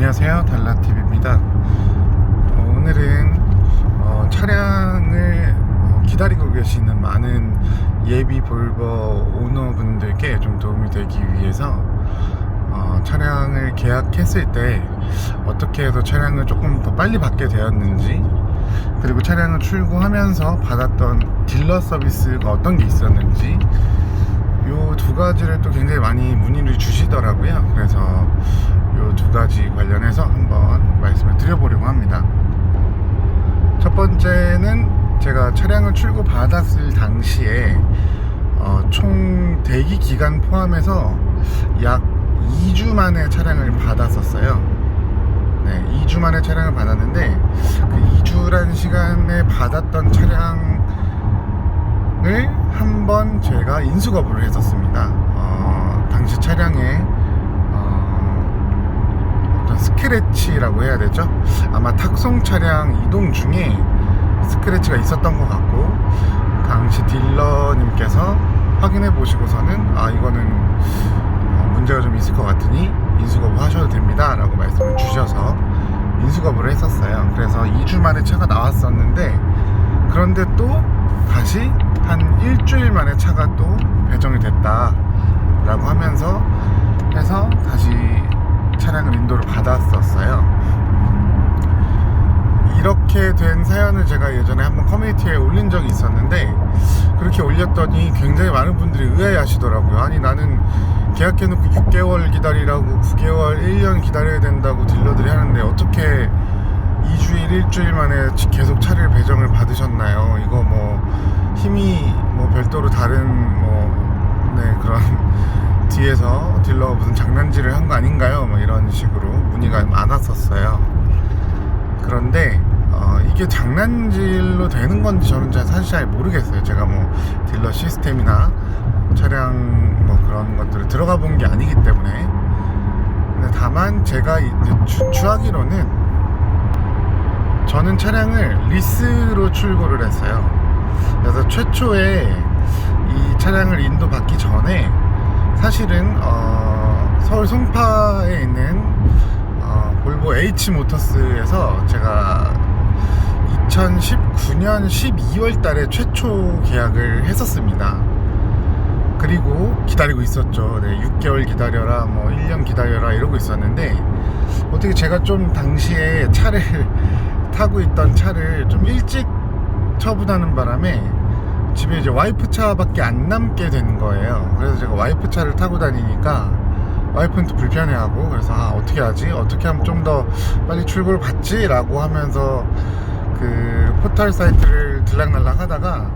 안녕하세요, 달라TV입니다. 오늘은 차량을 기다리고 계시는 많은 예비 볼버 오너분들께 좀 도움이 되기 위해서 차량을 계약했을 때 어떻게 해서 차량을 조금 더 빨리 받게 되었는지, 그리고 차량을 출고하면서 받았던 딜러 서비스가 어떤 게 있었는지, 요 두 가지를 또 굉장히 많이 문의를 주시더라고요. 그래서 요 두 가지 관련해서 한번 말씀을 드려보려고 합니다. 첫 번째는 제가 차량을 출고 받았을 당시에 총 대기 기간 포함해서 약 2주 만에 차량을 받았었어요. 네, 2주 만에 차량을 받았는데, 그 2주란 시간에 받았던 차량을 한번 제가 인수거부를 했었습니다. 당시 차량에 어떤 스크래치라고 해야 되죠? 아마 탁송 차량 이동 중에 스크래치가 있었던 것 같고, 당시 딜러님께서 확인해 보시고서는 이거는 문제가 좀 있을 것 같으니 인수거부 하셔도 됩니다 라고 말씀을 주셔서 인수거부를 했었어요. 그래서 2주 만에 차가 나왔었는데, 그런데 또 다시 한 일주일 만에 차가 또 배정이 됐다 라고 하면서 해서 다시 차량을 인도를 받았었어요. 이렇게 된 사연을 제가 예전에 한번 커뮤니티에 올린 적이 있었는데, 그렇게 올렸더니 굉장히 많은 분들이 의아해 하시더라고요. 아니, 나는 계약해놓고 6개월 기다리라고 9개월, 1년 기다려야 된다고 딜러들이 하는데 어떻게 2주일, 일주일 만에 계속 차를 배정을 받으셨나요? 이거 힘이 별도로 다른 그런 뒤에서 딜러가 무슨 장난질을 한 거 아닌가요? 이런 식으로 문의가 많았었어요. 그런데 이게 장난질로 되는 건지 저는 사실 잘 모르겠어요. 제가 딜러 시스템이나 차량 그런 것들을 들어가 본 게 아니기 때문에. 근데 다만 제가 이제 추하기로는, 저는 차량을 리스로 출고를 했어요. 그래서 최초에 이 차량을 인도받기 전에 사실은 서울 송파에 있는 볼보 H모터스에서 제가 2019년 12월 달에 최초 계약을 했었습니다. 그리고 기다리고 있었죠. 네, 6개월 기다려라, 1년 기다려라 이러고 있었는데, 어떻게 제가 좀 당시에 차를 타고 있던 차를 좀 일찍 처분하는 바람에 집에 이제 와이프 차밖에 안 남게 되는 거예요. 그래서 제가 와이프 차를 타고 다니니까 와이프는 또 불편해하고, 그래서 어떻게 하지? 어떻게 하면 좀 더 빨리 출고를 받지? 라고 하면서 그 포털 사이트를 들락날락 하다가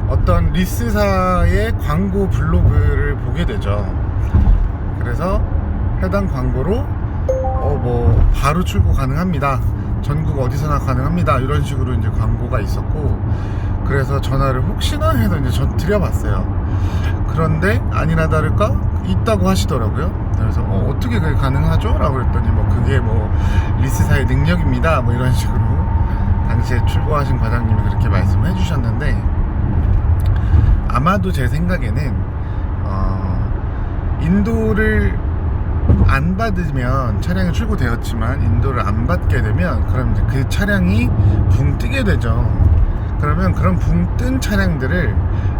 어떤 리스사의 광고 블로그를 보게 되죠. 그래서 해당 광고로 바로 출고 가능합니다, 전국 어디서나 가능합니다, 이런 식으로 이제 광고가 있었고, 그래서 전화를 혹시나 해서 이제 전 드려봤어요. 그런데 아니나 다를까 있다고 하시더라고요. 그래서 어떻게 그게 가능하죠? 라고 그랬더니 그게 리스사의 능력입니다, 이런 식으로 당시에 출고하신 과장님이 그렇게 말씀을 해주셨는데, 아마도 제 생각에는 인도를 안 받으면, 차량이 출고되었지만 인도를 안 받게 되면 그럼 이제 그 차량이 붕 뜨게 되죠. 그러면 그런 붕 뜬 차량들을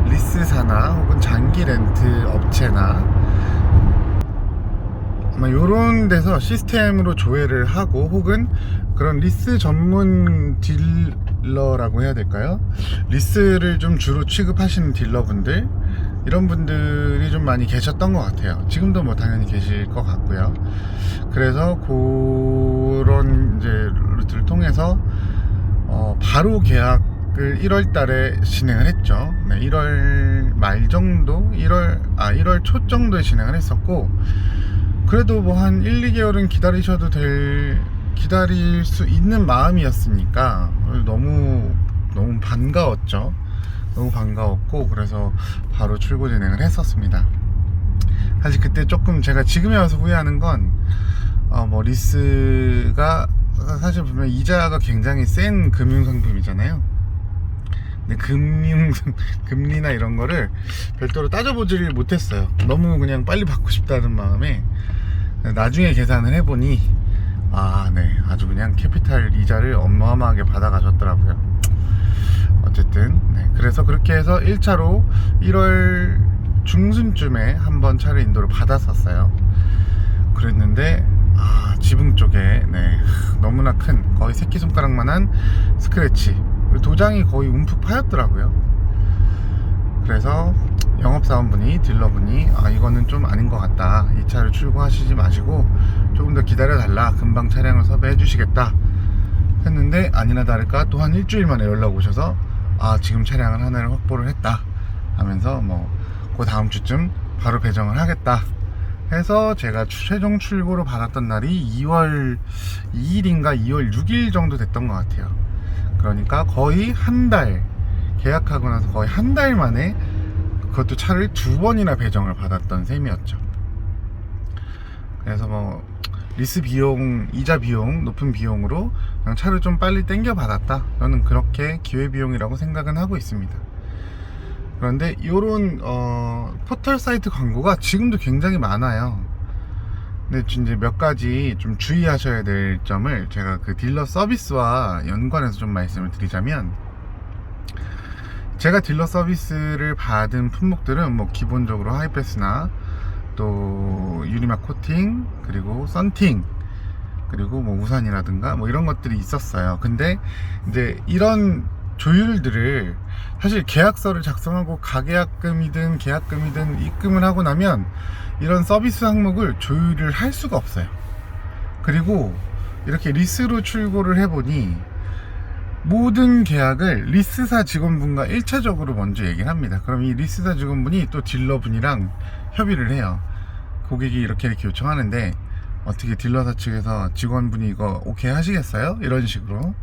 리스사나 혹은 장기 렌트 업체나 아마 요런 데서 시스템으로 조회를 하고, 혹은 그런 리스 전문 딜러라고 해야 될까요? 리스를 좀 주로 취급하시는 딜러분들, 이런 분들이 좀 많이 계셨던 것 같아요. 지금도 당연히 계실 것 같고요. 그래서 그런 이제 루트를 통해서 바로 계약을 1월 달에 진행을 했죠. 네, 1월 말 정도, 1월 초 정도에 진행을 했었고, 그래도 한 1, 2개월은 기다릴 수 있는 마음이었으니까 너무 반가웠죠. 너무 반가웠고, 그래서 바로 출고 진행을 했었습니다. 사실 그때 조금 제가 지금에 와서 후회하는 건 리스가 사실 보면 이자가 굉장히 센 금융상품이잖아요. 근데 금리나 이런 거를 별도로 따져보지를 못했어요. 너무 그냥 빨리 받고 싶다는 마음에 나중에 계산을 해보니 네, 아주 그냥 캐피탈 이자를 어마어마하게 받아가셨더라고요. 어쨌든 네, 그래서 그렇게 해서 1차로 1월 중순쯤에 한번 차를 인도를 받았었어요. 그랬는데 지붕 쪽에 네, 너무나 큰 거의 새끼손가락만한 스크래치, 도장이 거의 움푹 파였더라고요. 그래서 영업사원분이, 딜러분이 이거는 좀 아닌 것 같다, 이 차를 출고하시지 마시고 조금 더 기다려 달라, 금방 차량을 섭외해 주시겠다 했는데, 아니나 다를까 또 한 일주일 만에 연락 오셔서 지금 차량을 하나를 확보를 했다 하면서 그 다음 주쯤 바로 배정을 하겠다 해서, 제가 최종 출고를 받았던 날이 2월 2일인가 2월 6일 정도 됐던 것 같아요. 그러니까 거의 한 달, 계약하고 나서 거의 한 달 만에 그것도 차를 2번이나 배정을 받았던 셈이었죠. 그래서 리스 비용, 이자 비용, 높은 비용으로 그냥 차를 좀 빨리 땡겨 받았다, 저는 그렇게 기회비용이라고 생각은 하고 있습니다. 그런데 요런 포털 사이트 광고가 지금도 굉장히 많아요. 근데 이제 몇 가지 좀 주의하셔야 될 점을 제가 그 딜러 서비스와 연관해서 좀 말씀을 드리자면, 제가 딜러 서비스를 받은 품목들은 기본적으로 하이패스나 또 유리막 코팅, 그리고 썬팅, 그리고 우산이라든가 이런 것들이 있었어요. 근데 이제 이런 조율들을 사실 계약서를 작성하고 가계약금이든 계약금이든 입금을 하고 나면 이런 서비스 항목을 조율을 할 수가 없어요. 그리고 이렇게 리스로 출고를 해보니 모든 계약을 리스사 직원분과 1차적으로 먼저 얘기를 합니다. 그럼 이 리스사 직원분이 또 딜러분이랑 협의를 해요. 고객이 이렇게 요청하는데 어떻게 딜러사 측에서 직원분이 이거 오케이 하시겠어요? 이런 식으로.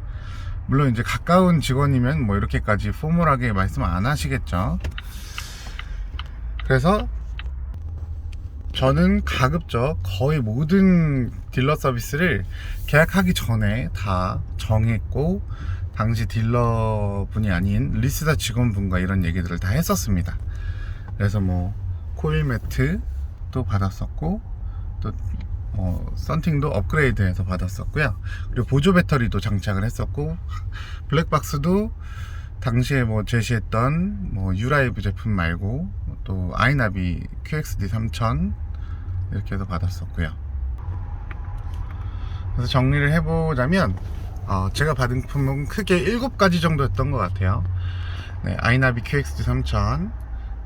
물론 이제 가까운 직원이면 이렇게까지 포멀하게 말씀 안 하시겠죠. 그래서 저는 가급적 거의 모든 딜러 서비스를 계약하기 전에 다 정했고, 당시 딜러분이 아닌 리스사 직원분과 이런 얘기들을 다 했었습니다. 그래서 코일 매트도 받았었고, 또 썬팅도 업그레이드해서 받았었고요. 그리고 보조 배터리도 장착을 했었고, 블랙박스도 당시에 제시했던 유라이브 제품 말고 또 아이나비 QXD 3000 이렇게 해서 받았었고요. 그래서 정리를 해보자면 제가 받은 품목은 크게 7가지 정도였던 것 같아요. 네, 아이나비 QXD 3000,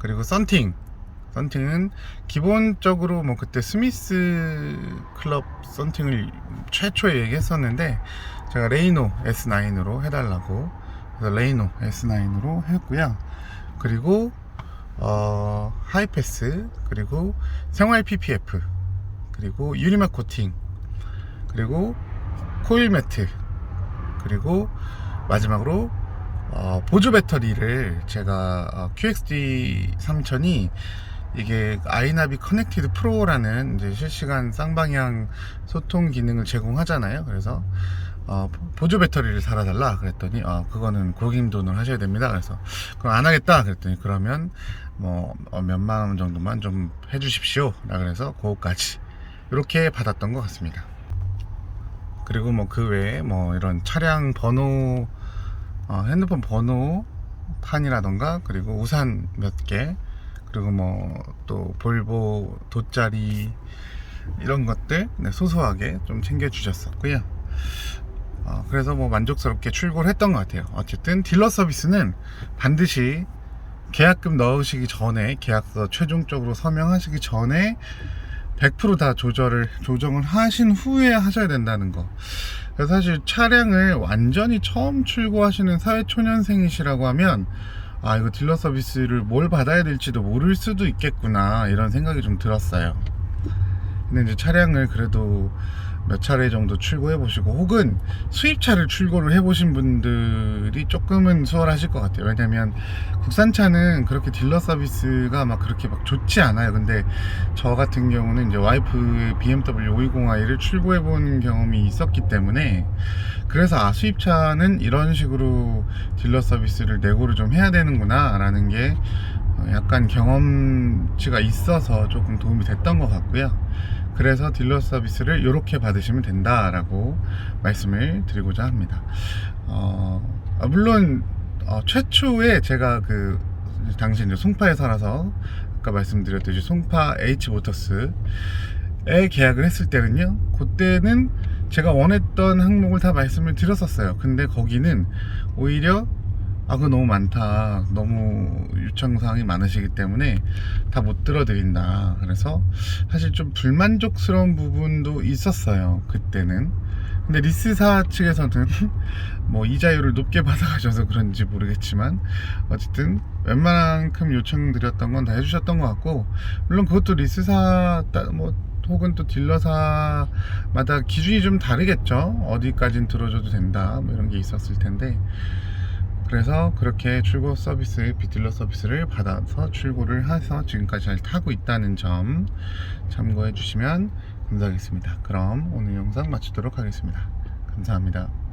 그리고 썬팅은 기본적으로 그때 스미스 클럽 썬팅을 최초에 얘기했었는데, 제가 레이노 S9으로 해달라고, 그래서 레이노 S9으로 했고요. 그리고 하이패스, 그리고 생활 PPF, 그리고 유리막 코팅, 그리고 코일 매트, 그리고 마지막으로 보조 배터리를 제가 QXD 3000이 이게 아이나비 커넥티드 프로라는 이제 실시간 쌍방향 소통 기능을 제공하잖아요. 그래서 보조 배터리를 달아달라 그랬더니 그거는 고객님 돈으로 하셔야 됩니다. 그래서 그럼 안 하겠다 그랬더니, 그러면 몇만 원 정도만 좀 해주십시오 라 그래서 그거까지 이렇게 받았던 것 같습니다. 그리고 그 외에 이런 차량 번호, 핸드폰 번호 판이라던가, 그리고 우산 몇 개, 그리고 또 볼보 돗자리, 이런 것들 소소하게 좀 챙겨 주셨었고요. 그래서 만족스럽게 출고를 했던 것 같아요. 어쨌든 딜러 서비스는 반드시 계약금 넣으시기 전에, 계약서 최종적으로 서명하시기 전에 100% 다 조정을 하신 후에 하셔야 된다는 거. 그래서 사실 차량을 완전히 처음 출고하시는 사회초년생이시라고 하면 이거 딜러 서비스를 뭘 받아야 될지도 모를 수도 있겠구나, 이런 생각이 좀 들었어요. 근데 이제 차량을 그래도 몇 차례 정도 출고해 보시고, 혹은 수입차를 출고를 해 보신 분들이 조금은 수월하실 것 같아요. 왜냐면 국산차는 그렇게 딜러 서비스가 그렇게 좋지 않아요. 근데 저 같은 경우는 이제 와이프 BMW 520i를 출고해 본 경험이 있었기 때문에, 그래서 수입차는 이런 식으로 딜러 서비스를 내고를 좀 해야 되는구나 라는 게 약간 경험치가 있어서 조금 도움이 됐던 것 같고요. 그래서 딜러 서비스를 이렇게 받으시면 된다라고 말씀을 드리고자 합니다. 물론 최초에 제가 그 당시 이제 송파에 살아서 아까 말씀드렸듯이 송파 H모터스에 계약을 했을 때는요, 그때는 제가 원했던 항목을 다 말씀을 드렸었어요. 근데 거기는 오히려 그거 너무 많다, 너무 요청사항이 많으시기 때문에 다 못 들어드린다, 그래서 사실 좀 불만족스러운 부분도 있었어요 그때는. 근데 리스사 측에서는 뭐 이자율을 높게 받아가셔서 그런지 모르겠지만 어쨌든 웬만큼 요청드렸던 건 다 해주셨던 것 같고, 물론 그것도 리스사 뭐 혹은 또 딜러사마다 기준이 좀 다르겠죠. 어디까진 들어줘도 된다 뭐 이런 게 있었을 텐데, 그래서 그렇게 출고 서비스, 빅딜러 서비스를 받아서 출고를 해서 지금까지 잘 타고 있다는 점 참고해 주시면 감사하겠습니다. 그럼 오늘 영상 마치도록 하겠습니다. 감사합니다.